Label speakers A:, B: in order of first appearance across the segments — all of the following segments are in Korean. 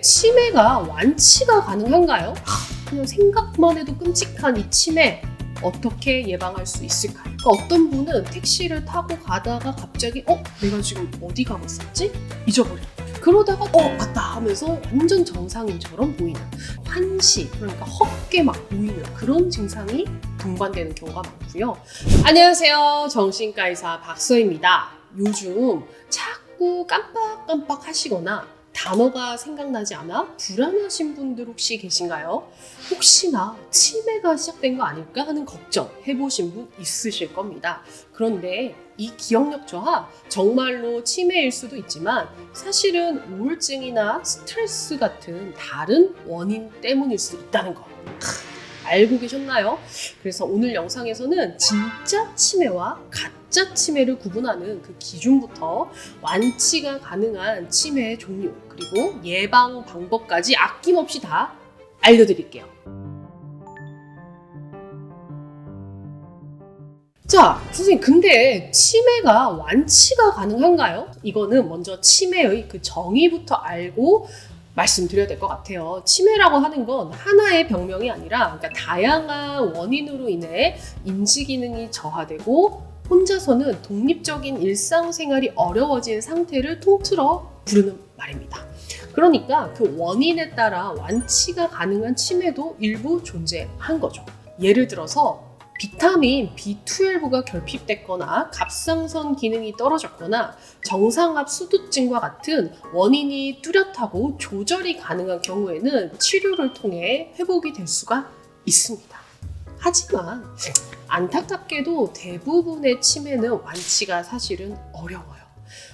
A: 치매가 완치가 가능한가요? 그냥 생각만 해도 끔찍한 이 치매 어떻게 예방할 수 있을까요? 그러니까 어떤 분은 택시를 타고 가다가 갑자기 내가 지금 어디 가고 있었지? 잊어버려. 그러다가 맞다 하면서 완전 정상인처럼 보이는 환시, 그러니까 헛게 막 보이는 그런 증상이 동반되는 경우가 많고요. 안녕하세요, 정신과 의사 박서입니다. 요즘 자꾸 깜빡깜빡 하시거나 단어가 생각나지 않아 불안하신 분들 혹시 계신가요? 혹시나 치매가 시작된 거 아닐까 하는 걱정 해보신 분 있으실 겁니다. 그런데 이 기억력 저하 정말로 치매일 수도 있지만 사실은 우울증이나 스트레스 같은 다른 원인 때문일 수 있다는 거 알고 계셨나요? 그래서 오늘 영상에서는 진짜 치매와 가짜 치매를 구분하는 그 기준부터 완치가 가능한 치매의 종류, 그리고 예방 방법까지 아낌없이 다 알려드릴게요. 자, 선생님, 근데 치매가 완치가 가능한가요? 이거는 먼저 치매의 그 정의부터 알고 말씀드려야 될 것 같아요. 치매라고 하는 건 하나의 병명이 아니라 그러니까 다양한 원인으로 인해 인지 기능이 저하되고 혼자서는 독립적인 일상생활이 어려워진 상태를 통틀어 부르는 말입니다. 그러니까 그 원인에 따라 완치가 가능한 치매도 일부 존재한 거죠. 예를 들어서 비타민 B12가 결핍됐거나 갑상선 기능이 떨어졌거나 정상압 수두증과 같은 원인이 뚜렷하고 조절이 가능한 경우에는 치료를 통해 회복이 될 수가 있습니다. 하지만 안타깝게도 대부분의 치매는 완치가 사실은 어려워요.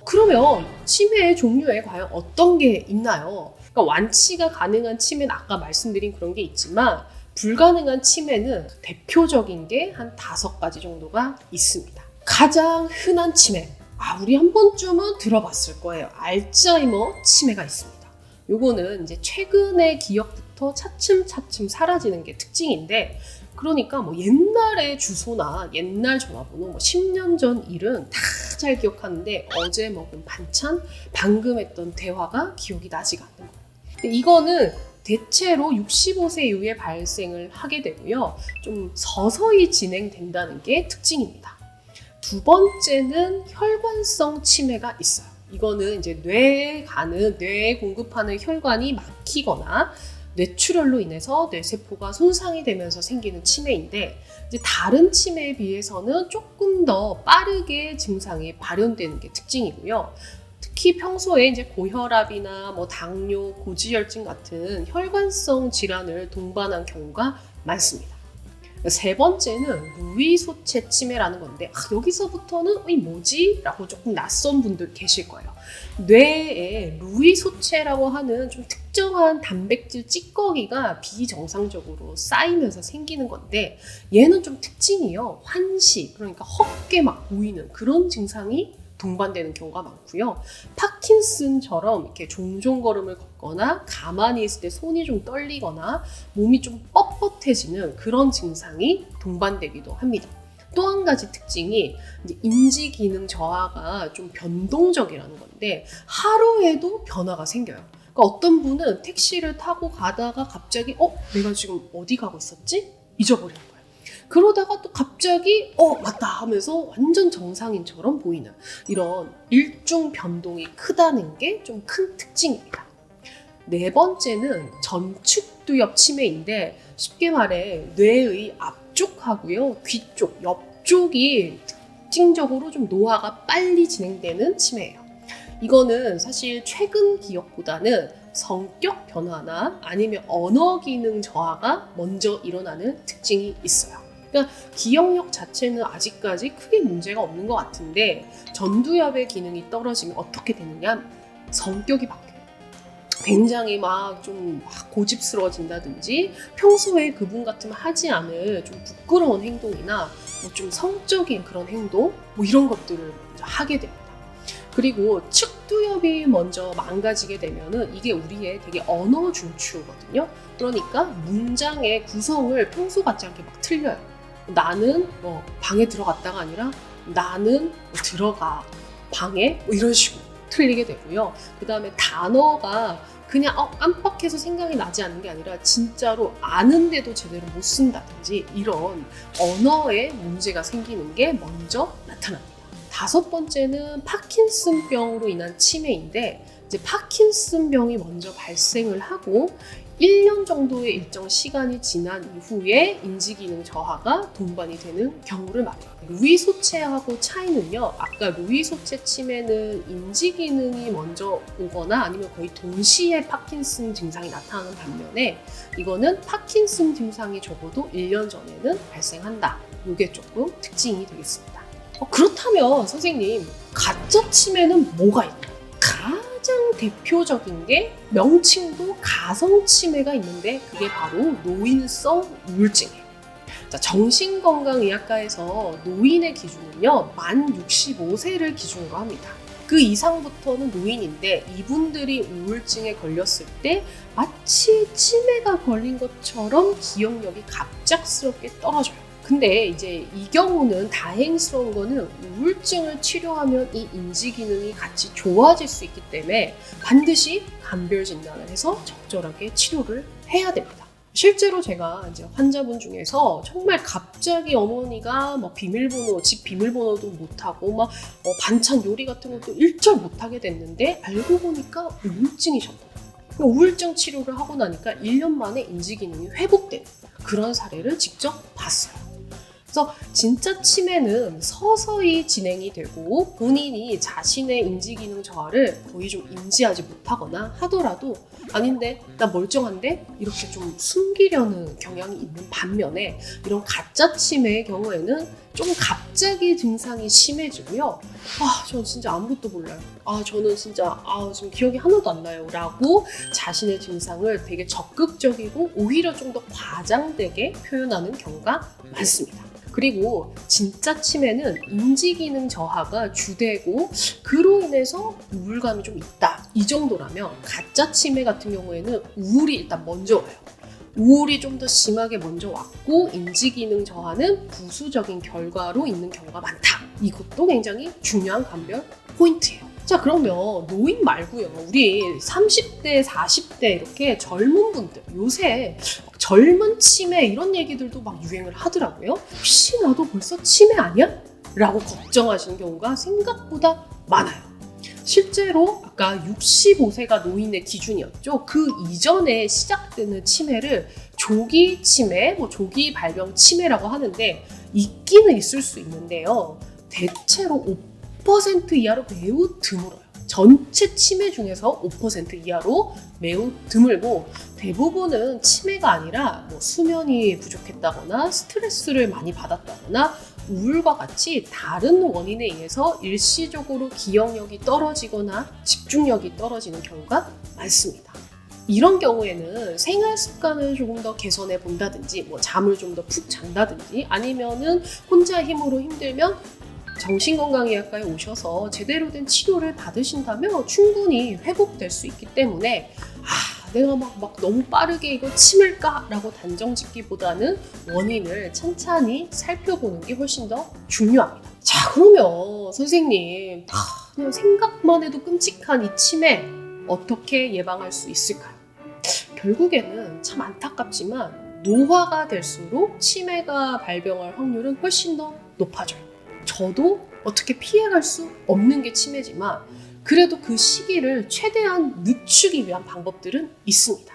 A: 그러면 치매의 종류에 과연 어떤 게 있나요? 그러니까 완치가 가능한 치매는 아까 말씀드린 그런 게 있지만 불가능한 치매는 대표적인 게 한 5가지 정도가 있습니다. 가장 흔한 치매, 우리 한 번쯤은 들어봤을 거예요. 알츠하이머 치매가 있습니다. 요거는 이제 최근의 기억부터 차츰차츰 사라지는 게 특징인데, 그러니까 옛날의 주소나 옛날 전화번호 10년 전 일은 다 잘 기억하는데 어제 먹은 반찬, 방금 했던 대화가 기억이 나지가 않는 거예요. 근데 이거는 대체로 65세 이후에 발생을 하게 되고요. 좀 서서히 진행된다는 게 특징입니다. 두 번째는 혈관성 치매가 있어요. 이거는 이제 뇌에 공급하는 혈관이 막히거나 뇌출혈로 인해서 뇌세포가 손상이 되면서 생기는 치매인데, 이제 다른 치매에 비해서는 조금 더 빠르게 증상이 발현되는 게 특징이고요. 특히 평소에 이제 고혈압이나 당뇨, 고지혈증 같은 혈관성 질환을 동반한 경우가 많습니다. 세 번째는 루이소체 치매라는 건데, 여기서부터는 뭐지? 라고 조금 낯선 분들 계실 거예요. 뇌에 루이소체라고 하는 좀 특정한 단백질 찌꺼기가 비정상적으로 쌓이면서 생기는 건데, 얘는 좀 특징이요. 환시, 그러니까 헛게 막 보이는 그런 증상이 동반되는 경우가 많고요. 파킨슨처럼 이렇게 종종 걸음을 걷거나 가만히 있을 때 손이 좀 떨리거나 몸이 좀 뻣뻣해지는 그런 증상이 동반되기도 합니다. 또 한 가지 특징이 이제 인지 기능 저하가 좀 변동적이라는 건데, 하루에도 변화가 생겨요. 그러니까 어떤 분은 택시를 타고 가다가 갑자기 내가 지금 어디 가고 있었지? 잊어버리는 거예요. 그러다가 또 갑자기 맞다 하면서 완전 정상인처럼 보이는 이런 일중 변동이 크다는 게 좀 큰 특징입니다. 네 번째는 전축두엽 치매인데, 쉽게 말해 뇌의 앞쪽하고요, 뒤쪽, 옆쪽이 특징적으로 좀 노화가 빨리 진행되는 치매예요. 이거는 사실 최근 기억보다는 성격 변화나 아니면 언어 기능 저하가 먼저 일어나는 특징이 있어요. 그러니까 기억력 자체는 아직까지 크게 문제가 없는 것 같은데, 전두엽의 기능이 떨어지면 어떻게 되느냐? 성격이 바뀌어요. 굉장히 좀 고집스러워진다든지, 평소에 그분 같으면 하지 않을 좀 부끄러운 행동이나 좀 성적인 그런 행동, 이런 것들을 먼저 하게 됩니다. 그리고 측두엽이 먼저 망가지게 되면은 이게 우리의 되게 언어 중추거든요. 그러니까 문장의 구성을 평소 같지 않게 막 틀려요. 나는 방에 들어갔다가 아니라 나는 들어가 방에 이런 식으로 틀리게 되고요. 그 다음에 단어가 그냥 깜빡해서 생각이 나지 않는 게 아니라 진짜로 아는데도 제대로 못 쓴다든지 이런 언어에 문제가 생기는 게 먼저 나타납니다. 다섯 번째는 파킨슨병으로 인한 치매인데 이제 파킨슨병이 먼저 발생을 하고 1년 정도의 일정 시간이 지난 이후에 인지기능 저하가 동반이 되는 경우를 말해요. 루이 소체하고 차이는요. 아까 루이 소체 치매는 인지기능이 먼저 오거나 아니면 거의 동시에 파킨슨 증상이 나타나는 반면에 이거는 파킨슨 증상이 적어도 1년 전에는 발생한다. 이게 조금 특징이 되겠습니다. 그렇다면 선생님, 가짜 치매는 뭐가 있나요? 가장 대표적인 게 명칭도 가성 치매가 있는데 그게 바로 노인성 우울증이에요. 자, 정신건강의학과에서 노인의 기준은요, 만 65세를 기준으로 합니다. 그 이상부터는 노인인데 이분들이 우울증에 걸렸을 때 마치 치매가 걸린 것처럼 기억력이 갑작스럽게 떨어져요. 근데 이제 이 경우는 다행스러운 거는 우울증을 치료하면 이 인지 기능이 같이 좋아질 수 있기 때문에 반드시 감별 진단을 해서 적절하게 치료를 해야 됩니다. 실제로 제가 이제 환자분 중에서 정말 갑자기 어머니가 막 비밀번호, 집 비밀번호도 못하고 막 반찬 요리 같은 것도 일절 못하게 됐는데 알고 보니까 우울증이셨더라고요. 우울증 치료를 하고 나니까 1년 만에 인지 기능이 회복되는 그런 사례를 직접 봤어요. 그래서 진짜 치매는 서서히 진행이 되고 본인이 자신의 인지기능 저하를 거의 좀 인지하지 못하거나 하더라도 아닌데 나 멀쩡한데 이렇게 좀 숨기려는 경향이 있는 반면에 이런 가짜 치매의 경우에는 좀 갑자기 증상이 심해지고요. 저는 진짜 아무것도 몰라요. 저는 진짜 지금 기억이 하나도 안 나요 라고 자신의 증상을 되게 적극적이고 오히려 좀 더 과장되게 표현하는 경우가 많습니다. 그리고 진짜 치매는 인지기능 저하가 주되고 그로 인해서 우울감이 좀 있다. 이 정도라면 가짜 치매 같은 경우에는 우울이 일단 먼저 와요. 우울이 좀 더 심하게 먼저 왔고 인지기능 저하는 부수적인 결과로 있는 경우가 많다. 이것도 굉장히 중요한 감별 포인트예요. 자, 그러면 노인 말고요. 우리 30대, 40대 이렇게 젊은 분들 요새 젊은 치매 이런 얘기들도 막 유행을 하더라고요. 혹시 나도 벌써 치매 아니야? 라고 걱정하시는 경우가 생각보다 많아요. 실제로 아까 65세가 노인의 기준이었죠. 그 이전에 시작되는 치매를 조기 치매, 조기 발병 치매라고 하는데 있기는 있을 수 있는데요. 대체로 5% 이하로 매우 드물어요. 전체 치매 중에서 5% 이하로 매우 드물고 대부분은 치매가 아니라 수면이 부족했다거나 스트레스를 많이 받았다거나 우울과 같이 다른 원인에 의해서 일시적으로 기억력이 떨어지거나 집중력이 떨어지는 경우가 많습니다. 이런 경우에는 생활 습관을 조금 더 개선해 본다든지 잠을 좀 더 푹 잔다든지 아니면은 혼자 힘으로 힘들면 정신건강의학과에 오셔서 제대로 된 치료를 받으신다면 충분히 회복될 수 있기 때문에 내가 막 너무 빠르게 이거 치매일까? 라고 단정 짓기보다는 원인을 찬찬히 살펴보는 게 훨씬 더 중요합니다. 자, 그러면 선생님 그냥 생각만 해도 끔찍한 이 치매 어떻게 예방할 수 있을까요? 결국에는 참 안타깝지만 노화가 될수록 치매가 발병할 확률은 훨씬 더 높아져요. 저도 어떻게 피해갈 수 없는 게 치매지만 그래도 그 시기를 최대한 늦추기 위한 방법들은 있습니다.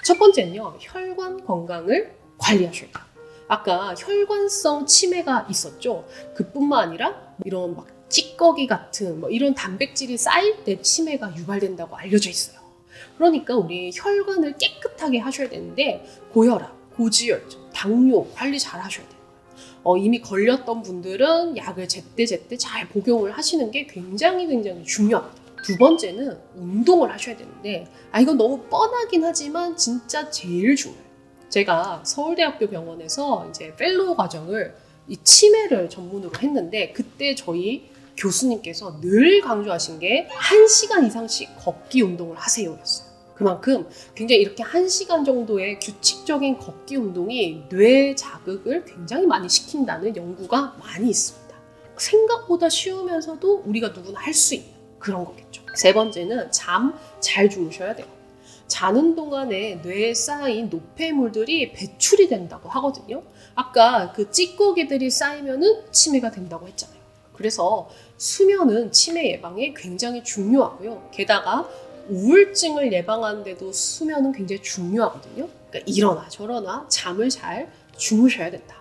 A: 첫 번째는요, 혈관 건강을 관리하셔야 돼요. 아까 혈관성 치매가 있었죠. 그뿐만 아니라 이런 찌꺼기 같은 이런 단백질이 쌓일 때 치매가 유발된다고 알려져 있어요. 그러니까 우리 혈관을 깨끗하게 하셔야 되는데 고혈압, 고지혈증, 당뇨 관리 잘 하셔야 돼요. 이미 걸렸던 분들은 약을 제때 잘 복용을 하시는 게 굉장히 중요합니다. 두 번째는 운동을 하셔야 되는데 이건 너무 뻔하긴 하지만 진짜 제일 중요해요. 제가 서울대학교 병원에서 이제 펠로우 과정을 이 치매를 전문으로 했는데 그때 저희 교수님께서 늘 강조하신 게 1시간 이상씩 걷기 운동을 하세요였어요. 그만큼 굉장히 이렇게 1시간 정도의 규칙적인 걷기 운동이 뇌 자극을 굉장히 많이 시킨다는 연구가 많이 있습니다. 생각보다 쉬우면서도 우리가 누구나 할 수 있는 그런 거겠죠. 세 번째는 잠 잘 주무셔야 돼요. 자는 동안에 뇌에 쌓인 노폐물들이 배출이 된다고 하거든요. 아까 그 찌꺼기들이 쌓이면은 치매가 된다고 했잖아요. 그래서 수면은 치매 예방에 굉장히 중요하고요. 게다가 우울증을 예방하는데도 수면은 굉장히 중요하거든요. 그러니까 이러나 저러나 잠을 잘 주무셔야 된다.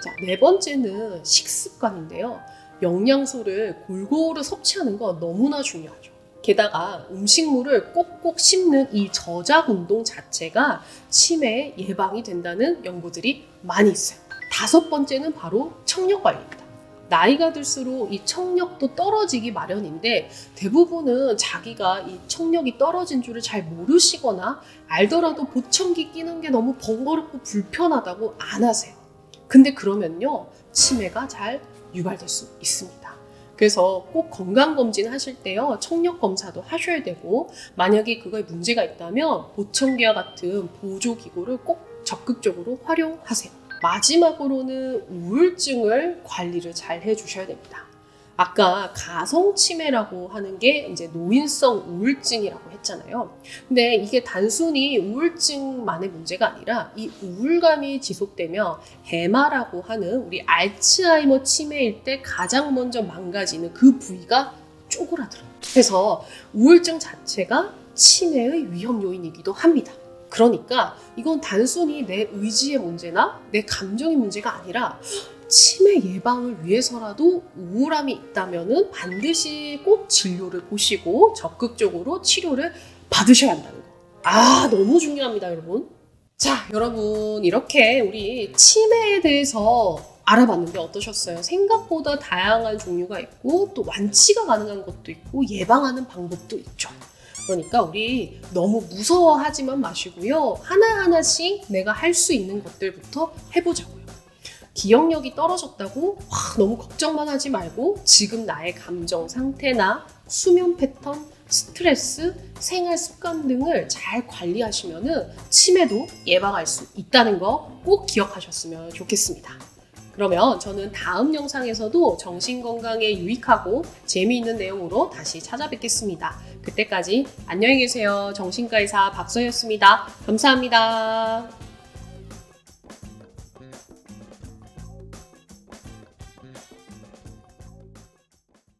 A: 자, 네 번째는 식습관인데요. 영양소를 골고루 섭취하는 거 너무나 중요하죠. 게다가 음식물을 꼭꼭 씹는 이 저작 운동 자체가 치매 예방이 된다는 연구들이 많이 있어요. 다섯 번째는 바로 청력 관리입니다. 나이가 들수록 이 청력도 떨어지기 마련인데 대부분은 자기가 이 청력이 떨어진 줄을 잘 모르시거나 알더라도 보청기 끼는 게 너무 번거롭고 불편하다고 안 하세요. 근데 그러면요, 치매가 잘 유발될 수 있습니다. 그래서 꼭 건강검진 하실 때요, 청력 검사도 하셔야 되고, 만약에 그거에 문제가 있다면 보청기와 같은 보조기구를 꼭 적극적으로 활용하세요. 마지막으로는 우울증을 관리를 잘 해주셔야 됩니다. 아까 가성치매라고 하는 게 이제 노인성 우울증이라고 했잖아요. 근데 이게 단순히 우울증만의 문제가 아니라 이 우울감이 지속되면 해마라고 하는 우리 알츠하이머 치매일 때 가장 먼저 망가지는 그 부위가 쪼그라들어요. 그래서 우울증 자체가 치매의 위험 요인이기도 합니다. 그러니까 이건 단순히 내 의지의 문제나 내 감정의 문제가 아니라 치매 예방을 위해서라도 우울함이 있다면 반드시 꼭 진료를 보시고 적극적으로 치료를 받으셔야 한다는 거. 너무 중요합니다, 여러분. 자, 여러분, 이렇게 우리 치매에 대해서 알아봤는데 어떠셨어요? 생각보다 다양한 종류가 있고 또 완치가 가능한 것도 있고 예방하는 방법도 있죠. 그러니까 우리 너무 무서워하지만 마시고요. 하나하나씩 내가 할 수 있는 것들부터 해보자고요. 기억력이 떨어졌다고 너무 걱정만 하지 말고 지금 나의 감정 상태나 수면 패턴, 스트레스, 생활 습관 등을 잘 관리하시면 치매도 예방할 수 있다는 거 꼭 기억하셨으면 좋겠습니다. 그러면 저는 다음 영상에서도 정신건강에 유익하고 재미있는 내용으로 다시 찾아뵙겠습니다. 그때까지 안녕히 계세요. 정신과 의사 박서였습니다. 감사합니다.